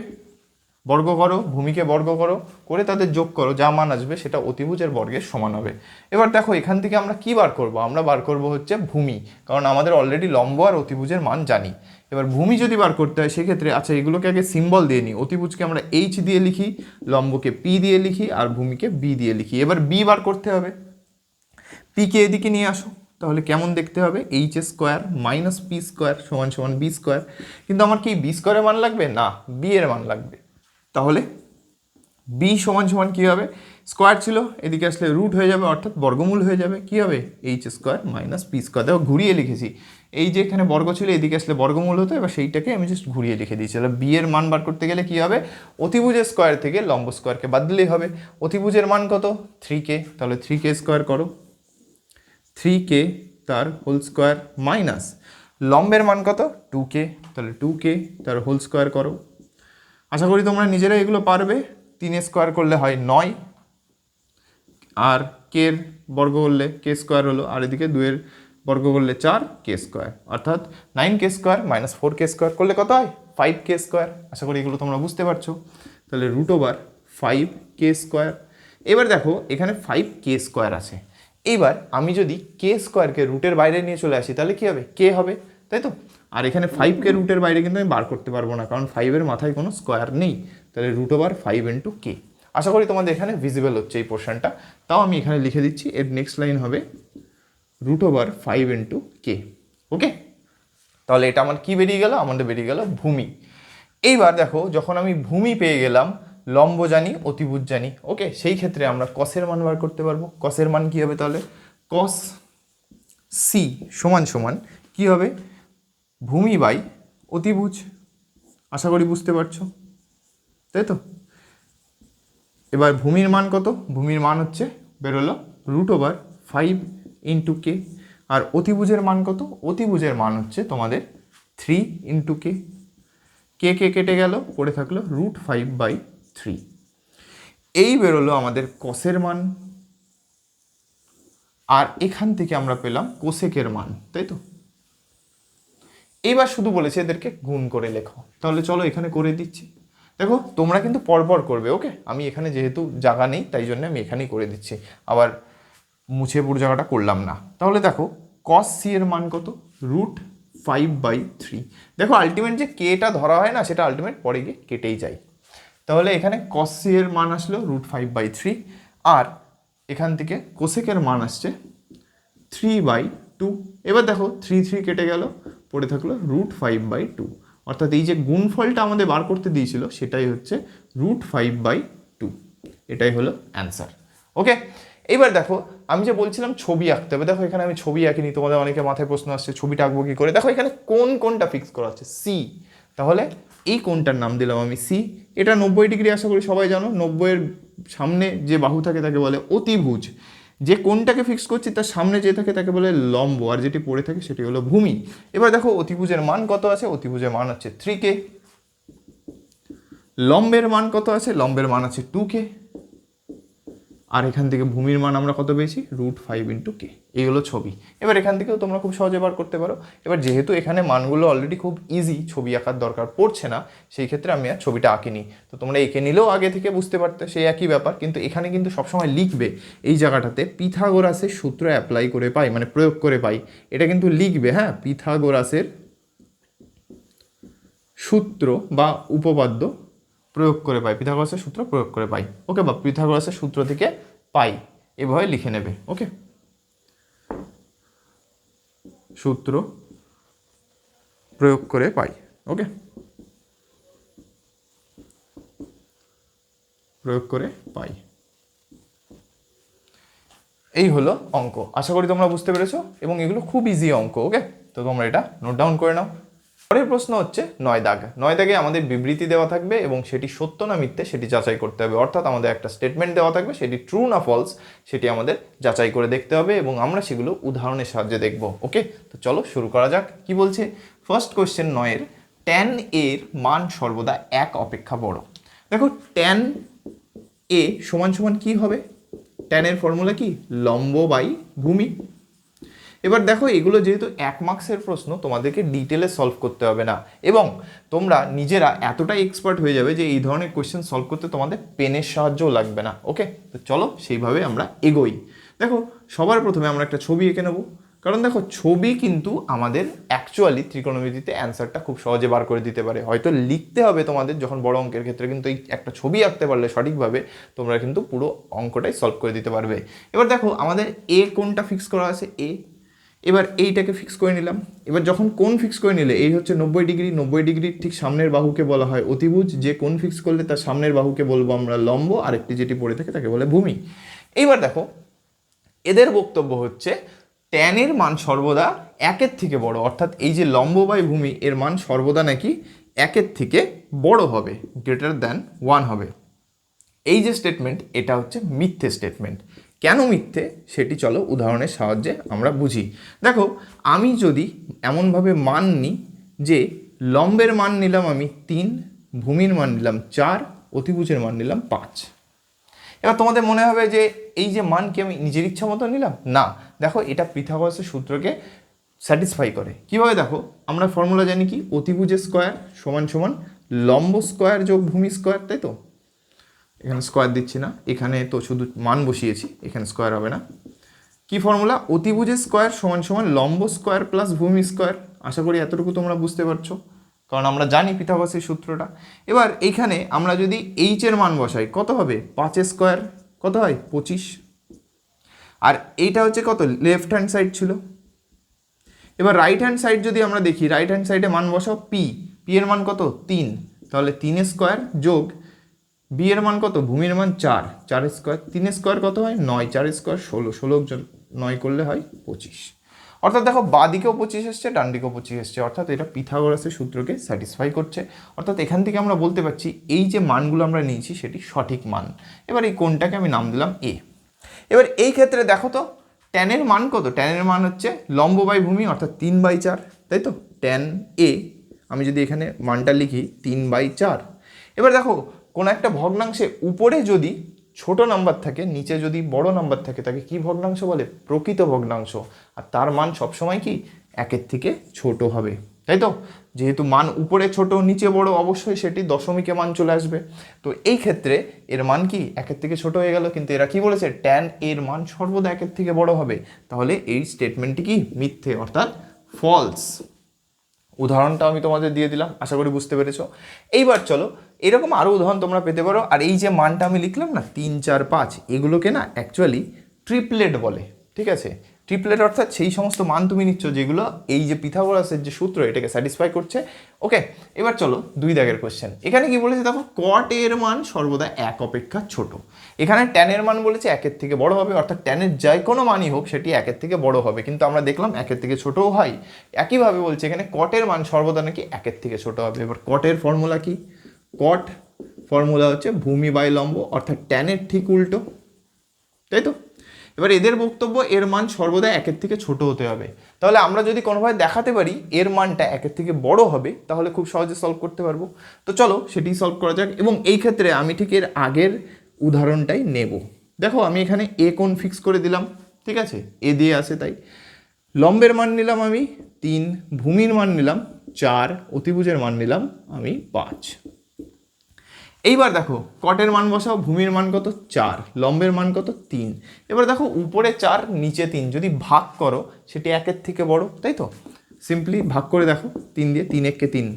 বর্গ করো, ভূমিকে বর্গ করো, করে তাদের যোগ করো, যা মান আসবে সেটা অতিভুজের বর্গের সমান হবে। এবার দেখো এখান থেকে আমরা কি বার করব? আমরা বার করব হচ্ছে ভূমি, কারণ আমাদের অলরেডি লম্ব আর অতিভুজের মান জানি। এবার ভূমি যদি বার করতে হয় সেক্ষেত্রে, আচ্ছা এগুলোকে আগে সিম্বল দিয়ে নিই। অতিভুজকে আমরা h দিয়ে লিখি, লম্বকে p দিয়ে লিখি, আর ভূমিকে b দিয়ে লিখি। এবার b বার করতে হবে, p কে এদিকে নিয়ে আসো, তাহলে কেমন দেখতে হবে? H square minus P square সমান সমান বি স্কোয়ার। কিন্তু আমার কি বি স্কোয়ারের মান লাগবে? না, বি এর মান লাগবে। তাহলে বি সমান সমান কী হবে? স্কোয়ার ছিল, এদিকে আসলে রুট হয়ে যাবে, অর্থাৎ বর্গমূল হয়ে যাবে। কী হবে? H square minus P square. দেখো ঘুরিয়ে লিখেছি, এই যে এখানে বর্গ ছিল, এদিকে আসলে বর্গমূল হতো, এবার সেইটাকে আমি জাস্ট ঘুরিয়ে লিখে দিয়েছি। তাহলে বি এর মান বার করতে গেলে কী হবে? অতিভুজের স্কোয়ার থেকে লম্ব স্কোয়ারকে বাদ দিলেই হবে। অতিভুজের মান কত? 3k, তাহলে 3k স্কোয়ার করো, 3k তার হোল স্কোয়ার মাইনাস লম্বের মান কত? 2k, তাহলে 2k তার হোল স্কোয়ার করো। আশা করি তোমরা নিজেরাই এগুলো পারবে। 3 স্কোয়ার করলে হয় 9, আর কে এর বর্গ করলে কে স্কোয়ার হলো, আর এদিকে 2 এর বর্গ করলে 4k স্কোয়ার, অর্থাৎ 9k square minus 4k square করলে কত হয়? 5k square. আশা করি এগুলো তোমরা বুঝতে পারছো। তাহলে √5k স্কোয়ার। এবার দেখো এখানে 5k স্কোয়ার আছে। এইবার আমি যদি কে স্কোয়ারকে রুটের বাইরে নিয়ে চলে আসি, তাহলে কী হবে? কে হবে, তাই তো। আর এখানে 5k রুটের বাইরে কিন্তু আমি বার করতে পারবো না, কারণ 5-এর মাথায় কোনো স্কোয়ার নেই। তাহলে √5 × k। আশা করি তোমাদের এখানে ভিজিবল হচ্ছে এই পোর্শনটা। তাও আমি এখানে লিখে দিচ্ছি, এর নেক্সট লাইন হবে √5 × k। ওকে, তাহলে এটা আমার কি বেরিয়ে গেল? আমাদের বেরিয়ে গেল ভূমি। এইবার দেখো যখন আমি ভূমি পেয়ে গেলাম, লম্ব জানি, অতিভুজ জানি, ওকে, সেই ক্ষেত্রে আমরা কসের মান বার করতে পারবো। কসের মান কি হবে? তাহলে কস সি সমান সমান কি হবে? ভূমি বাই অতিভুজ। আশা করি বুঝতে পারছো, তাই তো। এবার ভূমির মান কত? ভূমির মান হচ্ছে বেরোলো √5 × k। আর অতিভুজের মান কত? অতিভুজের মান হচ্ছে তোমাদের 3 × k। কে কে কেটে গেল, পড়ে থাকলো √5/3। এই বেরোলো আমাদের কসের মান। আর এখান থেকে আমরা পেলাম কোসেকের মান, তাই তো। এইবার শুধু বলেছে এদেরকে গুণ করে লেখো, তাহলে চলো এখানে করে দিচ্ছি। দেখো তোমরা কিন্তু পরপর করবে, ওকে। আমি এখানে যেহেতু জায়গা নেই তাই জন্য আমি এখানেই করে দিচ্ছি, আবার মুছে পুরো জায়গাটা করলাম না। তাহলে দেখো কস সি এর মান কত? √5/3। দেখো আলটিমেট যে কেটা ধরা হয় না, সেটা আলটিমেট পরে গিয়ে কেটেই যায়। তাহলে এখানে কস সি এর মান আসলো √5/3, আর এখান থেকে কোসেকের মান আসছে 3/2। এবার দেখো 3 কেটে গেল, পড়ে থাকলো √5/2, অর্থাৎ এই যে গুণফলটা আমাদের বার করতে দিয়েছিল সেটাই হচ্ছে √5/2। এটাই হলো অ্যান্সার, ওকে। এবার দেখো আমি যে বলছিলাম ছবি আঁকতে হবে, দেখো এখানে আমি ছবি আঁকিনি। তোমাদের অনেকে মাথায় প্রশ্ন আসছে ছবিটা আঁকবো কী করে। দেখো এখানে কোনটা ফিক্স করা হচ্ছে? সি। তাহলে এই কোণটার নাম দিলাম আমি সি। এটা 90 ডিগ্রি, আশা করি সবাই জানো। 90-এর সামনে যে বাহু থাকে তাকে বলে অতিভুজ। যে কোণটাকে ফিক্স করছি তার সামনে যে থাকে তাকে বলে লম্ব, আর যেটি পড়ে থাকে সেটি হলো ভূমি। এবার দেখো অতিভুজের মান কত আছে? অতিভুজের মান হচ্ছে 3k। লম্বের মান কত আছে? লম্বের মান আছে 2k, আর এখান থেকে ভূমির মান আমরা কত পেয়েছি? √5 × k। এই হলো ছবি। এবার এখান থেকেও তোমরা খুব সহজে বার করতে পারো। এবার যেহেতু এখানে মানগুলো অলরেডি খুব ইজি, ছবি আঁকার দরকার পড়ছে না, সেই ক্ষেত্রে আমি আর ছবিটা আঁকিনি। তো তোমরা এঁকে নিলেও আগে থেকে বুঝতে পারতে, সেই একই ব্যাপার। কিন্তু এখানে কিন্তু সবসময় লিখবে এই জায়গাটাতে পিথাগোরাসের সূত্র অ্যাপ্লাই করে পাই, মানে প্রয়োগ করে পাই, এটা কিন্তু লিখবে। হ্যাঁ, পিথাগোরাসের সূত্র বা উপপাদ্য প্রয়োগ করে পাই, পিথাগোরাসের সূত্র প্রয়োগ করে পাই। ওকে, বা পিথাগোরাসের সূত্র থেকে পাই, এভাবে লিখে নেবে। ওকে, সূত্র প্রয়োগ করে পাই। ওকে, প্রয়োগ করে পাই। এই হলো অঙ্ক। আশা করি তোমরা বুঝতে পেরেছো, এবং এগুলো খুব ইজি অঙ্ক। ওকে, তো তোমরা এটা নোট ডাউন করে নাও। পরের প্রশ্ন হচ্ছে 9 দাগ। 9 দাগে আমাদের বিবৃতি দেওয়া থাকবে এবং সেটি সত্য না মিথ্যে সেটি যাচাই করতে হবে। অর্থাৎ আমাদের একটা স্টেটমেন্ট দেওয়া থাকবে, সেটি ট্রু না ফলস সেটি আমাদের যাচাই করে দেখতে হবে, এবং আমরা সেগুলো উদাহরণের সাহায্যে দেখব। ওকে, তো চলো শুরু করা যাক। কি বলছে ফার্স্ট কোয়েশ্চেন 9-এর, tan এর মান সর্বদা 1 অপেক্ষা বড়। দেখো tan a সমান সমান কি হবে? tan এর ফর্মুলা কি? লম্ব বাই ভূমি। এবার দেখো, এগুলো যেহেতু 1 মার্কসের প্রশ্ন, তোমাদেরকে ডিটেলে সলভ করতে হবে না, এবং তোমরা নিজেরা এতটাই এক্সপার্ট হয়ে যাবে যে এই ধরনের কোয়েশ্চেন সলভ করতে তোমাদের পেনের সাহায্যও লাগবে না। ওকে, তো চলো সেইভাবে আমরা এগোই। দেখো, সবার প্রথমে আমরা একটা ছবি এঁকে নেব, কারণ দেখো ছবি কিন্তু আমাদের অ্যাকচুয়ালি ত্রিকোণমিতিতে অ্যান্সারটা খুব সহজে বার করে দিতে পারে। হয়তো লিখতে হবে তোমাদের যখন বড় অঙ্কের ক্ষেত্রে, কিন্তু এই একটা ছবি আঁকতে পারলে সঠিকভাবে তোমরা কিন্তু পুরো অঙ্কটাই সলভ করে দিতে পারবে। এবার দেখো, আমাদের এ কোনটা ফিক্স করা আছে? এ। এবার এইটাকে ফিক্স করে নিলাম। এবার যখন কোণ ফিক্স করে নিলে, এই হচ্ছে 90 ডিগ্রি, 90 ডিগ্রির ঠিক সামনের বাহুকে বলা হয় অতিভুজ। যে কোণ ফিক্স করলে তার সামনের বাহুকে বলবো আমরা লম্ব, আরেকটি যেটি পড়ে থাকে তাকে বলে ভূমি। এইবার দেখো, এদের বক্তব্য হচ্ছে tan এর মান সর্বদা 1-এর থেকে বড়, অর্থাৎ এই যে লম্ব বাই ভূমি এর মান সর্বদা নাকি 1-এর থেকে বড় হবে, >1 হবে। এই যে স্টেটমেন্ট, এটা হচ্ছে মিথ্যে স্টেটমেন্ট। কেন মিথ্যে সেটি চলো উদাহরণের সাহায্যে আমরা বুঝি। দেখো, আমি যদি এমনভাবে মান নিই যে লম্বের মান নিলাম আমি 3, ভূমির মান নিলাম 4, অতিভুজের মান নিলাম 5। এবার তোমাদের মনে হবে যে এই যে মান কি আমি নিজের ইচ্ছা মতো নিলাম? না, দেখো এটা পিথাগোরাসের সূত্রকে স্যাটিসফাই করে। কীভাবে? দেখো, আমরা ফর্মুলা জানি কি? অতিভুজের স্কোয়ার সমান সমান লম্ব স্কোয়ার যোগ ভূমি স্কোয়ার, তাই তো? এখানে স্কোয়ার দিচ্ছি না, এখানে তো শুধু মান বসিয়েছি, এখানে স্কোয়ার হবে না। কি ফর্মুলা? অতিভুজের স্কোয়ার সমান সমান লম্ব স্কোয়ার প্লাস ভূমি স্কোয়ার। আশা করি এতটুকু তোমরা বুঝতে পারছো, কারণ আমরা জানি পিথাগোরাসের সূত্রটা। এবার এইখানে আমরা যদি এইচ এর মান বসাই, কত হবে? 5 স্কোয়ার কত হয়? 25। আর এইটা হচ্ছে কত? লেফট হ্যান্ড সাইড ছিল। এবার রাইট হ্যান্ড সাইড যদি আমরা দেখি, রাইট হ্যান্ড সাইডে মান বসাও পি। পি এর মান কত? 3। তাহলে 3 স্কোয়ার যোগ বি এর মান কত? ভূমির মান 4, 4 স্কোয়ার। 3 স্কোয়ার কত হয়? 9, 4 স্কোয়ার 16, 16 9 করলে হয় 25। অর্থাৎ দেখো, বাঁ দিকেও 25 এসছে, ডান দিকেও 25 এসছে, অর্থাৎ এটা পিথাগোরাসের সূত্রকে স্যাটিসফাই করছে। অর্থাৎ এখান থেকে আমরা বলতে পারছি এই যে মানগুলো আমরা নিয়েছি সেটি সঠিক মান। এবার এই কোণটাকে আমি নাম দিলাম এ। এবার এই ক্ষেত্রে দেখো তো, tan এর মান কত? tan এর মান হচ্ছে লম্ব বাই ভূমি, অর্থাৎ 3/4, তাই তো? tan a আমি যদি এখানে মানটা লিখি 3/4। এবার দেখো, কোনো একটা ভগ্নাংশে উপরে যদি ছোট নাম্বার থাকে, নিচে যদি বড় নাম্বার থাকে, তাকে কি ভগ্নাংশ বলে? প্রকৃত ভগ্নাংশ। আর তার মান সবসময় কি 1-এর থেকে ছোট হবে, তাই তো? যেহেতু মান উপরে ছোট নিচে বড়, অবশ্যই সেটি দশমিকে মান চলে আসবে। তো এই ক্ষেত্রে এর মান কি 1-এর থেকে ছোট হয়ে গেল, কিন্তু এরা কি বলেছে? tan এর মান সর্বদা 1-এর থেকে বড় হবে। তাহলে এই স্টেটমেন্টটি কি? মিথ্যে, অর্থাৎ ফলস। উদাহরণটা আমি তোমাদের দিয়ে দিলাম, আশা করি বুঝতে পেরেছো। এইবার চলো, এরকম আরও উদাহরণ তোমরা পেতে পারো। আর এই যে মানটা আমি লিখলাম না, 3, 4, 5, এগুলোকে না অ্যাকচুয়ালি ট্রিপলেট বলে, ঠিক আছে? ট্রিপলেট অর্থাৎ সেই সমস্ত মান তুমি নিচ্ছ যেগুলো এই যে পিথাগোরাসের যে সূত্র এটাকে স্যাটিসফাই করছে। ওকে, এবার চলো 2 দাগের কোশ্চেন। এখানে কি বলেছে দেখো, cot এর মান সর্বদা 1 অপেক্ষা ছোট। এখানে tan এর মান বলেছে 1-এর থেকে বড় হবে, অর্থাৎ tan এর যে কোনো মানই হোক সেটি 1-এর থেকে বড় হবে, কিন্তু আমরা দেখলাম 1-এর থেকে ছোটও হয়। একইভাবে বলছে এখানে cot এর মান সর্বদা নাকি 1-এর থেকে ছোট হবে। এবার cot এর ফর্মুলা কি? cot ফর্মুলা হচ্ছে ভূমি বাই লম্ব, অর্থাৎ tan এর ঠিক উল্টো, তাই তো? এবার এদের বক্তব্য এর মান সর্বদা একের থেকে ছোট হতে হবে। তাহলে আমরা যদি কোনোভাবে দেখাতে পারি এর মানটা একের থেকে বড় হবে তাহলে খুব সহজে সলভ করতে পারবো। তো চলো সেটি সলভ করা যাক। এবং এই ক্ষেত্রে আমি ঠিক এর আগের উদাহরণটাই নেব। দেখো আমি এখানে এ কোণ ফিক্স করে দিলাম, ঠিক আছে, এ দিয়ে আসে তাই। লম্বের মান নিলাম আমি 3, ভূমির মান নিলাম 4, অতিভুজের মান নিলাম আমি 5। এইবার দেখো কটের মান বসাও, ভূমির মান কত 4, লম্বের মান কত 3। এবার দেখো উপরে 4 নিচে 3, যদি ভাগ করো সেটি একের থেকে বড়, তাই তো? সিম্পলি ভাগ করে দেখো 3 দিয়ে, 3 একে 3।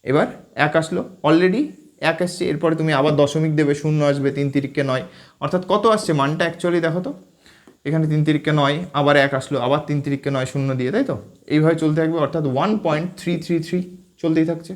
এবার 1 আসলো, অলরেডি 1 আসছে, এরপরে তুমি আবার দশমিক দেবে, 0 আসবে, 3 তিরিকে 9, অর্থাৎ কত আসছে মানটা অ্যাকচুয়ালি দেখো তো, এখানে 3 তিরিকে 9, আবার 1 আসলো, আবার 3 তিরিকে 9, 0 দিয়ে, তাই তো? এইভাবে চলতে থাকবে, অর্থাৎ 1.333 চলতেই থাকছে।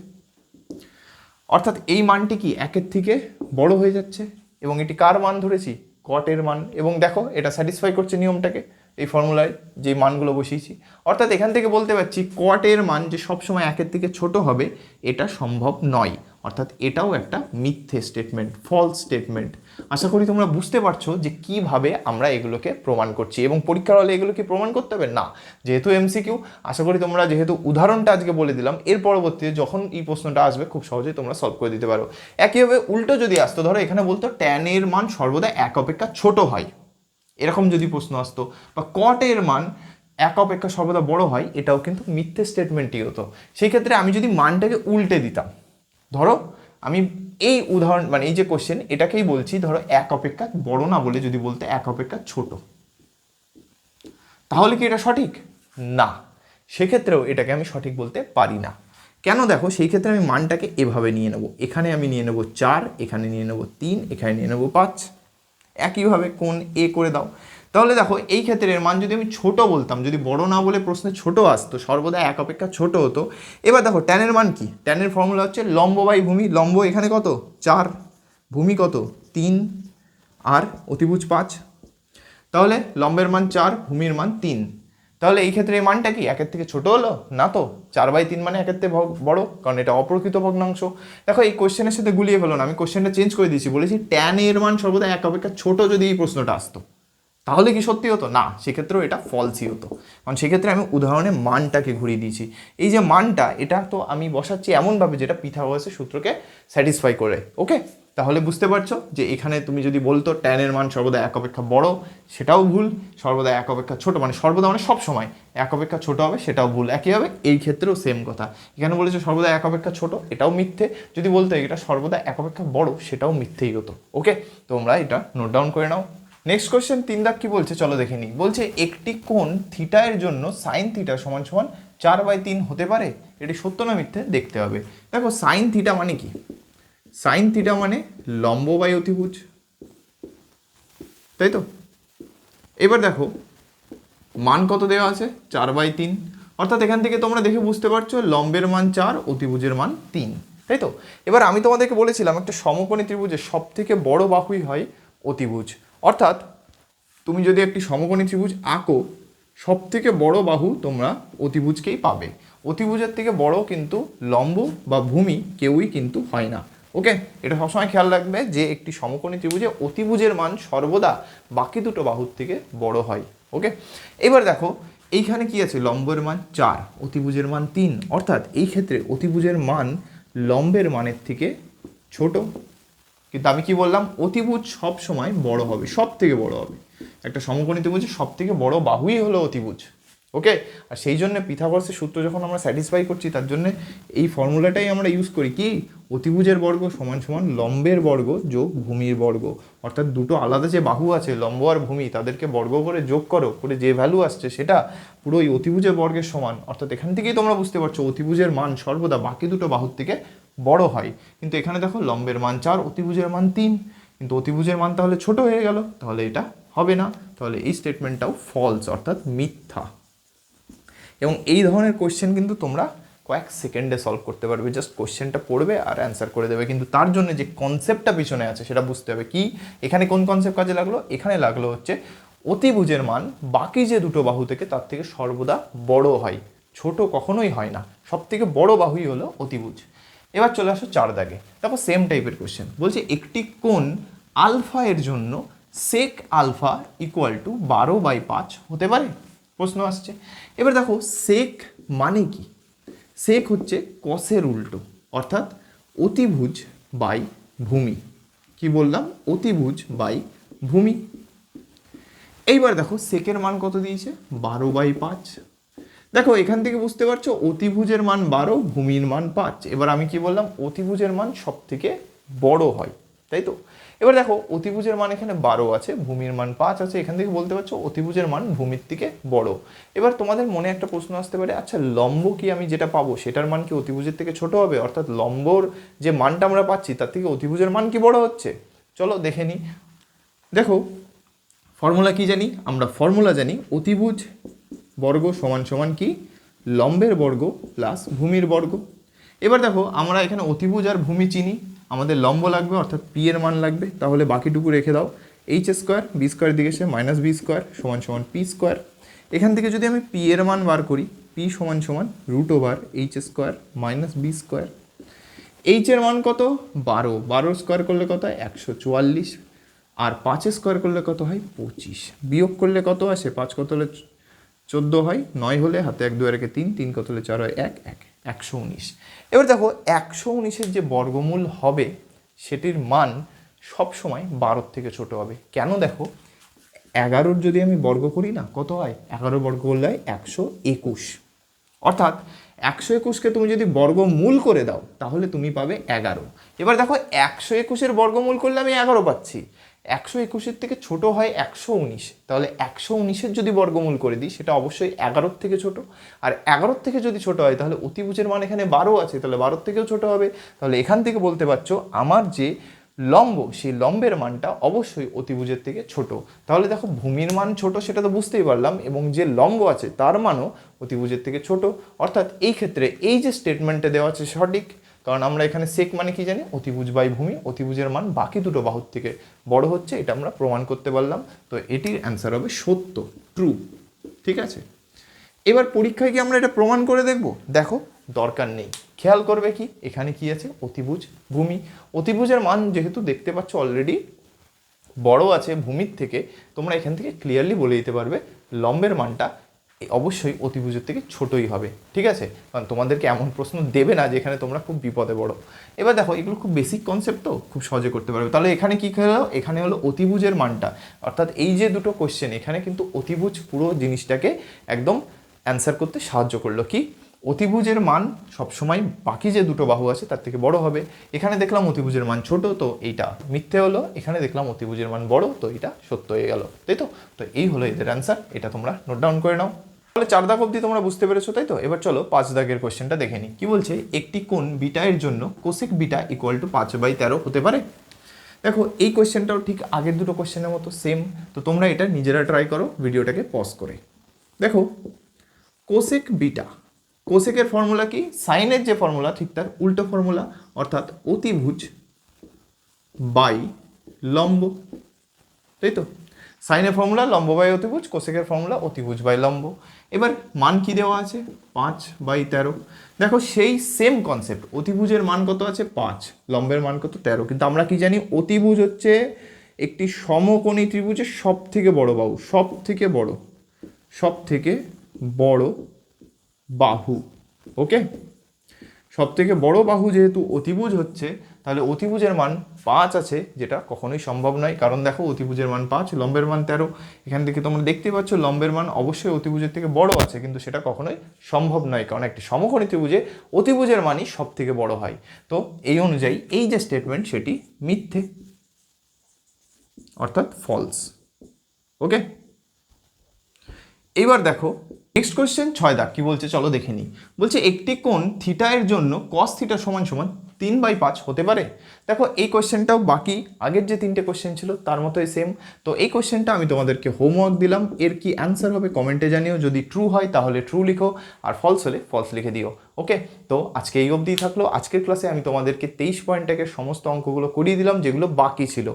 অর্থাৎ এই মানটি কি একের থেকে বড় হয়ে যাচ্ছে। এবং এটি কার মান ধরেছি? কটের মান। এবং দেখো এটা স্যাটিসফাই করছে নিয়মটাকে, এই ফর্মুলায় যে মানগুলো বসিয়েছি। অর্থাৎ এখান থেকে বলতে পারছি কটের মান যে সবসময় একের থেকে ছোট হবে এটা সম্ভব নয়। অর্থাৎ এটাও একটা মিথ্যে স্টেটমেন্ট, ফলস স্টেটমেন্ট। আশা করি তোমরা বুঝতে পারছো যে কিভাবে আমরা এগুলোকে প্রমাণ করছি। এবং পরীক্ষার হলে এগুলো কি প্রমাণ করতে হবে না, যেহেতু এমসিকিউ, আশা করি তোমরা যেহেতু উদাহরণটা আজকে বলে দিলাম, এর পরবর্তীতে যখন এই প্রশ্নটা আসবে খুব সহজেই তোমরা সলভ করে দিতে পারো। একইভাবে উল্টো যদি আসতো, ধরো এখানে বলতো ট্যান এর মান সর্বদা 1 অপেক্ষা ছোট হয়, এরকম যদি প্রশ্ন আসতো, বা কটের মান 1 অপেক্ষা সর্বদা বড় হয়, এটাও কিন্তু মিথ্যে স্টেটমেন্টই হতো। সেই ক্ষেত্রে আমি যদি মানটাকে উল্টে দিতাম, ধরো আমি এই উদাহরণ মানে এই যে কোশ্চেন এটাকেই বলছি, ধরো 1 অপেক্ষা বড় না বলে যদি বলতে 1 অপেক্ষা ছোট, তাহলে কি এটা সঠিক? না, সেক্ষেত্রেও এটাকে আমি সঠিক বলতে পারি না। কেন? দেখো সেই ক্ষেত্রে আমি মানটাকে এভাবে নিয়ে নেব, এখানে আমি নিয়ে নেব 4, এখানে নিয়ে নেব 3, এখানে নিয়ে নেব 5, একইভাবে কোণ এ করে দাও। তাহলে দেখো এই ক্ষেত্রে এর মান যদি আমি ছোট বলতাম, যদি বড় না বলে প্রশ্নে ছোট আসতো, সর্বদা 1 অপেক্ষা ছোট হতো। এবার দেখো ট্যানের মান কি? ট্যানের ফর্মুলা হচ্ছে লম্ব বাই ভূমি। লম্ব এখানে কত 4, ভূমি কত 3, আর অতিভুজ 5। তাহলে লম্বের মান 4, ভূমির মান 3। তাহলে এই ক্ষেত্রে এই মানটা কি একের থেকে ছোট হলো? না তো, 4/3 মানে একের থেকে বড়, কারণ এটা অপ্রকৃত ভগ্নাংশ। দেখো এই কোশ্চেনের সাথে গুলিয়ে ফেলো না, আমি কোশ্চেনটা চেঞ্জ করে দিয়েছি, বলেছি ট্যান এর মান সর্বদা 1 অপেক্ষা ছোট যদি এই প্রশ্নটা আসতো, তাহলে কি সত্যি হতো? না, সেক্ষেত্রেও এটা ফলসই হতো, কারণ সেক্ষেত্রে আমি উদাহরণে মানটাকে ঘুরিয়ে দিয়েছি। এই যে মানটা, এটা তো আমি বসাচ্ছি এমনভাবে যেটা পিথাগোরাসের সূত্রকে স্যাটিসফাই করে। ওকে, তাহলে বুঝতে পারছো যে এখানে তুমি যদি বলতো ট্যানের মান সর্বদা 1 অপেক্ষা বড়, সেটাও ভুল। সর্বদা 1 অপেক্ষা ছোট মানে সর্বদা মানে সব সময় 1 অপেক্ষা ছোট হবে, সেটাও ভুল। একইভাবে এই ক্ষেত্রেও সেম কথা, এখানে বলেছে সর্বদা 1 অপেক্ষা ছোট, এটাও মিথ্যে। যদি বলতো এটা সর্বদা 1 অপেক্ষা বড়, সেটাও মিথ্যেই হতো। ওকে, তোমরা এটা নোট ডাউন করে নাও। নেক্সট কোয়েশ্চেন 3 দাগ কি বলছে চলো দেখে নিই। বলছে একটি কোণ থিটা এর জন্য সাইন থিটা সমান সমান 4/3 হতে পারে, এটি সত্য না মিথ্যে দেখতে হবে। দেখো সাইন থিটা মানে কি? সাইন থিটা মানে লম্ব বাই অতিভুজ, তাই তো? এবার দেখো মান কত দেওয়া আছে 4/3, অর্থাৎ এখান থেকে তোমরা দেখে বুঝতে পারছো লম্বের মান 4, অতিভুজের মান 3, তাই তো? এবার আমি তোমাদেরকে বলেছিলাম একটা সমকোণী ত্রিভুজের সব থেকে বড় বাহুই হয় অতিভুজ। অর্থাৎ তুমি যদি একটি সমকোণী ত্রিভুজ আঁকো, সব থেকে বড় বাহু তোমরা অতিভুজকেই পাবে। অতিভুজের থেকে বড় কিন্তু লম্ব বা ভূমি কেউই কিন্তু হয় না। ওকে, এটা সবসময় খেয়াল রাখবে যে একটি সমকোণী ত্রিভুজে অতিভুজের মান সর্বদা বাকি দুটো বাহুর থেকে বড় হয়। ওকে, এবার দেখো এইখানে কি আছে? লম্বের মান 4, অতিভুজের মান 3, অর্থাৎ এই ক্ষেত্রে অতিভুজের মান লম্বের মানের থেকে ছোট। কিন্তু আমি কি বললাম? অতিভুজ সব সময় বড় হবে, সব থেকে বড় হবে। একটা সমকোণী ত্রিভুজের সব থেকে বড় বাহুই হলো অতিভুজ। ওকে, আর সেই জন্য পিথাগোরাসের সূত্র যখন আমরা স্যাটিসফাই করছি, তার জন্য এই ফর্মুলাটাই আমরা ইউজ করি কি? অতিভুজের বর্গ সমান সমান লম্বের বর্গ যোগ ভূমির বর্গ। অর্থাৎ দুটো আলাদা যে বাহু আছে লম্ব আর ভূমি, তাদেরকে বর্গ করে যোগ করো, করে যে ভ্যালু আসছে সেটা পুরো ওই অতিভুজের বর্গের সমান। অর্থাৎ এখান থেকেই তোমরা বুঝতে পারছো অতিভুজের মান সর্বদা বাকি দুটো বাহুর থেকে বড় হয়। কিন্তু এখানে দেখো লম্বের মান 4, অতিভুজের মান 3, কিন্তু অতিভুজের মান তাহলে ছোট হয়ে গেল, তাহলে এটা হবে না। তাহলে এই স্টেটমেন্টটাও ফলস, অর্থাৎ মিথ্যা। এবং এই ধরনের কোশ্চেন কিন্তু তোমরা কয়েক সেকেন্ডে সলভ করতে পারবে। জাস্ট কোশ্চেনটা পড়বে আর অ্যান্সার করে দেবে, কিন্তু তার জন্য যে কনসেপ্টটা পিছনে আছে সেটা বুঝতে হবে। কি এখানে কোন কনসেপ্ট কাজে লাগলো? এখানে লাগলো হচ্ছে অতিভুজের মান বাকি যে দুটো বাহু থেকে তার থেকে সর্বদা বড় হয়, ছোট কখনোই হয় না। সব থেকে বড় বাহুই হলো অতিভুজ। এবার চলে আসো 4 দাগে। দেখো সেম টাইপের কোশ্চেন বলছে একটি কোণ আলফা এর জন্য সেক আলফা ইকুয়াল টু 12/5 হতে পারে? প্রশ্ন আসছে। এবার দেখো সেক মানে কি? সেক হচ্ছে কসের উল্টো, অর্থাৎ অতিভুজ বাই ভূমি। কি বললাম? অতিভুজ বাই ভূমি। এইবার দেখো সেকের মান কত দিয়েছে? 12/5। দেখো এখান থেকে বুঝতে পারছো অতিভুজের মান 12, ভূমির মান 5। এবার আমি কি বললাম? অতিভুজের মান সব থেকে বড় হয়, তাই তো? এবার দেখো অতিভুজের মান এখানে 12 আছে, ভূমির মান 5 আছে, এখান থেকে বলতে পারছো অতিভুজের মান ভূমির থেকে বড়। এবার তোমাদের মনে একটা প্রশ্ন আসতে পারে, আচ্ছা লম্ব কি আমি যেটা পাবো সেটার মান কি অতিভুজের থেকে ছোট হবে? অর্থাৎ লম্বর যে মানটা আমরা পাচ্ছি তার থেকে অতিভুজের মান কি বড় হচ্ছে? চলো দেখে নিই। দেখো ফর্মুলা কি জানি আমরা? ফর্মুলা জানি অতিভুজ বর্গ সমান সমান কি? লম্বের বর্গ প্লাস ভূমির বর্গ। এবার দেখো আমরা এখানে অতিভুজ আর ভূমি চিনি, আমাদের লম্ব লাগবে অর্থাৎ পি এর মান লাগবে, তাহলে বাকিটুকু রেখে দাও। এইচ স্কোয়ার বি স্কোয়ার দিকে এসে মাইনাস বি স্কোয়ার সমান সমান পি স্কোয়ার। এখান থেকে যদি আমি পি এর মান বার করি, পি সমান সমান root over H square minus B square. H এর মান কত? 12, 12 স্কোয়ার করলে কত হয়? 144। আর 5 স্কোয়ার করলে কত হয়? 25। বিয়োগ করলে কত আসে? 5 কত হলে 14 হয়, 9 হলে হাতে 1 2 আর 3, 3 কত হলে 4 হয় 1 1, 119। এবার দেখো 119-এর যে বর্গমূল হবে সেটির মান সবসময় 12 থেকে ছোট হবে। কেন? দেখো 11-র যদি আমি বর্গ করি না, কত হয়? 11 বর্গ করলে হয় 121। অর্থাৎ 121কে তুমি যদি বর্গমূল করে দাও তাহলে তুমি পাবে 11। এবার দেখো 121-এর বর্গমূল করলে আমি 11 পাচ্ছি, 121-এর থেকে ছোট হয় 119, তাহলে 119-এর যদি বর্গমূল করে দিই সেটা অবশ্যই 11-র থেকে ছোট। আর 11-র থেকে যদি ছোট হয় তাহলে অতিভুজের মান এখানে 12 আছে, তাহলে 12-র থেকেও ছোট হবে। তাহলে এখান থেকে বলতে পারছো আমার যে লম্ব, সেই লম্বের মানটা অবশ্যই অতিভুজের থেকে ছোট। তাহলে দেখো ভূমির মান ছোট সেটা তো বুঝতেই পারলাম, এবং যে লম্ব আছে তার মানও অতিভুজের থেকে ছোট। অর্থাৎ এই ক্ষেত্রে এই যে স্টেটমেন্টে দেওয়া আছে সঠিক, কারণ আমরা এখানে সেক মানে কি জানি? অতিভুজ বাই ভূমি, অতিভুজের মান বাকি দুটো বাহুর থেকে বড় হচ্ছে, এটা আমরা প্রমাণ করতে পারলাম। তো এটির অ্যান্সার হবে সত্য, ট্রু। ঠিক আছে, এবার পরীক্ষায় কি আমরা এটা প্রমাণ করে দেখব? দেখো দরকার নেই, খেয়াল করবে কি এখানে কি আছে? অতিভুজ ভূমি। অতিভুজের মান যেহেতু দেখতে পাচ্ছ অলরেডি বড় আছে ভূমির থেকে, তোমরা এখান থেকে ক্লিয়ারলি বলে দিতে পারবে লম্বের মানটা অবশ্যই অতিভুজের থেকে ছোটই হবে। ঠিক আছে, কারণ তোমাদেরকে এমন প্রশ্ন দেবে না যেখানে তোমরা খুব বিপদে পড়ো। এবার দেখো এগুলো খুব বেসিক কনসেপ্ট, তো খুব সহজে করতে পারবে। তাহলে এখানে কি হলো? এখানে হলো অতিভুজের মানটা, অর্থাৎ এই যে দুটো কোশ্চেন এখানে কিন্তু অতিভুজ পুরো জিনিসটাকে একদম অ্যান্সার করতে সাহায্য করলো। কি? অতিভুজের মান সবসময় বাকি যে দুটো বাহু আছে তার থেকে বড় হবে। এখানে দেখলাম অতিভুজের মান ছোট, তো এইটা মিথ্যে হলো। এখানে দেখলাম অতিভুজের মান বড়, তো এটা সত্য হয়ে গেল, তাই তো? তো এই হলো এদের অ্যান্সার, এটা তোমরা নোট ডাউন করে নাও। তাহলে 4 দাগ অবধি তোমরা বুঝতে পেরেছো, তাই তো? এবার চলো 5 দাগের কোশ্চেনটা দেখে নিই। কি বলছে? একটি কোণ বিটা এর জন্য কোসেক বিটা ইকুয়াল টু 5/13 হতে পারে। দেখো এই কোশ্চেনটাও ঠিক আগের দুটো কোশ্চেনের মতো সেম, তো তোমরা এটা নিজেরা ট্রাই করো ভিডিওটাকে পজ করে। দেখো কোসেক বিটা, কোসেকের ফর্মুলা কি? সাইনের যে ফর্মুলা ঠিক তার উল্টো ফর্মুলা, অর্থাৎ অতিভুজ বাই লম্ব, তাই তো? সাইনের ফর্মুলা লম্ব বাই অতিভুজ, কোসেকের ফর্মুলা অতিভুজ বাই লম্ব। এবার মান কি দেওয়া আছে? 5/13। দেখো সেই সেম কনসেপ্ট, অতিভুজের মান কত আছে? 5, লম্বের মান কত? 13। কিন্তু আমরা কি জানি? অতিভুজ হচ্ছে একটি সমকোণী ত্রিভুজের সব থেকে বড় বাহু, সব থেকে বড়, সব থেকে বড় বাহু। ওকে, সব থেকে বড় বাহু যেহেতু অতিভুজ হচ্ছে, তাহলে অতিভুজের মান 5 আছে, যেটা কখনোই সম্ভব নয়। কারণ দেখো অতিভুজের মান 5, লম্বের মান 13। এখান থেকে তোমরা দেখতে পাচ্ছ লম্বের মান অবশ্যই অতিভুজের থেকে বড় আছে, কিন্তু সেটা কখনোই সম্ভব নয়, কারণ একটি সমকোণী ত্রিভুজে অতিভুজের মানই সব থেকে বড় হয়। তো এই অনুযায়ী এই যে স্টেটমেন্ট সেটি মিথ্যে, অর্থাৎ ফলস। ওকে, এবার দেখো নেক্সট কোয়েশ্চেন 6 দাগ কি বলছে চলো দেখে নিই। বলছে একটি কোণ থিটা এর জন্য কস থিটা সমান সমান 3/5 হতে পারে। দেখো এই কোয়েশ্চেনটাও বাকি আগের যে 3টে কোয়েশ্চেন ছিল তার মতোই সেম। তো এই কোয়েশ্চেনটা আমি তোমাদেরকে হোমওয়ার্ক দিলাম, এর কি অ্যান্সার হবে কমেন্টে জানিও। যদি ট্রু হয় তাহলে ট্রু লিখো, আর ফলস হলে ফলস লিখে দিও। ওকে, তো আজকে এই অবধিই থাকলো। আজকের ক্লাসে আমি তোমাদেরকে 23 পয়েন্টের সমস্ত অঙ্কগুলো করিয়ে দিলাম যেগুলো বাকি ছিল।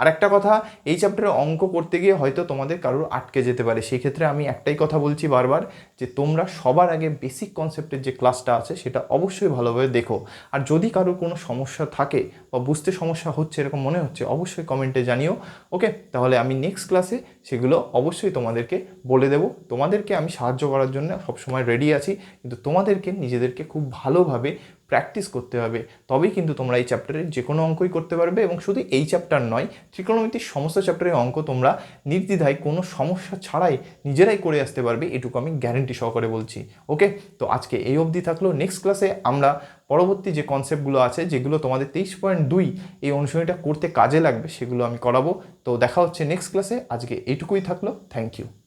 আর একটা কথা, এই চ্যাপ্টারে অঙ্ক করতে গিয়ে হয়তো তোমাদের কারোর আটকে যেতে পারে, সেই ক্ষেত্রে আমি একটাই কথা বলছি বারবার, যে তোমরা সবার আগে বেসিক কনসেপ্টের যে ক্লাসটা আছে সেটা অবশ্যই ভালোভাবে দেখো। আর যদি কারোর কোনো সমস্যা থাকে বা বুঝতে সমস্যা হচ্ছে এরকম মনে হচ্ছে, অবশ্যই কমেন্টে জানিও। ওকে, তাহলে আমি নেক্সট ক্লাসে সেগুলো অবশ্যই তোমাদেরকে বলে দেবো। তোমাদেরকে আমি সাহায্য করার জন্য সবসময় রেডি আছি, কিন্তু তোমাদেরকে নিজেদেরকে খুব ভালোভাবে প্র্যাকটিস করতে হবে, তবেই কিন্তু তোমরা এই চ্যাপ্টারের যে কোনো অঙ্কই করতে পারবে। এবং শুধু এই চ্যাপ্টার নয়, ত্রিকোণমিতির সমস্ত চ্যাপ্টারের অঙ্ক তোমরা নির্দ্বিধায় কোনো সমস্যা ছাড়াই নিজেরাই করে আসতে পারবে, এটুকু আমি গ্যারেন্টি সহকারে বলছি। ওকে, তো আজকে এই অবধি থাকলো। নেক্সট ক্লাসে আমরা পরবর্তী যে কনসেপ্টগুলো আছে, যেগুলো তোমাদের 23.2 এই অনুশীলনীটা করতে কাজে লাগবে, সেগুলো আমি করাবো। তো দেখা হচ্ছে নেক্সট ক্লাসে। আজকে এইটুকুই থাকলো। Thank you.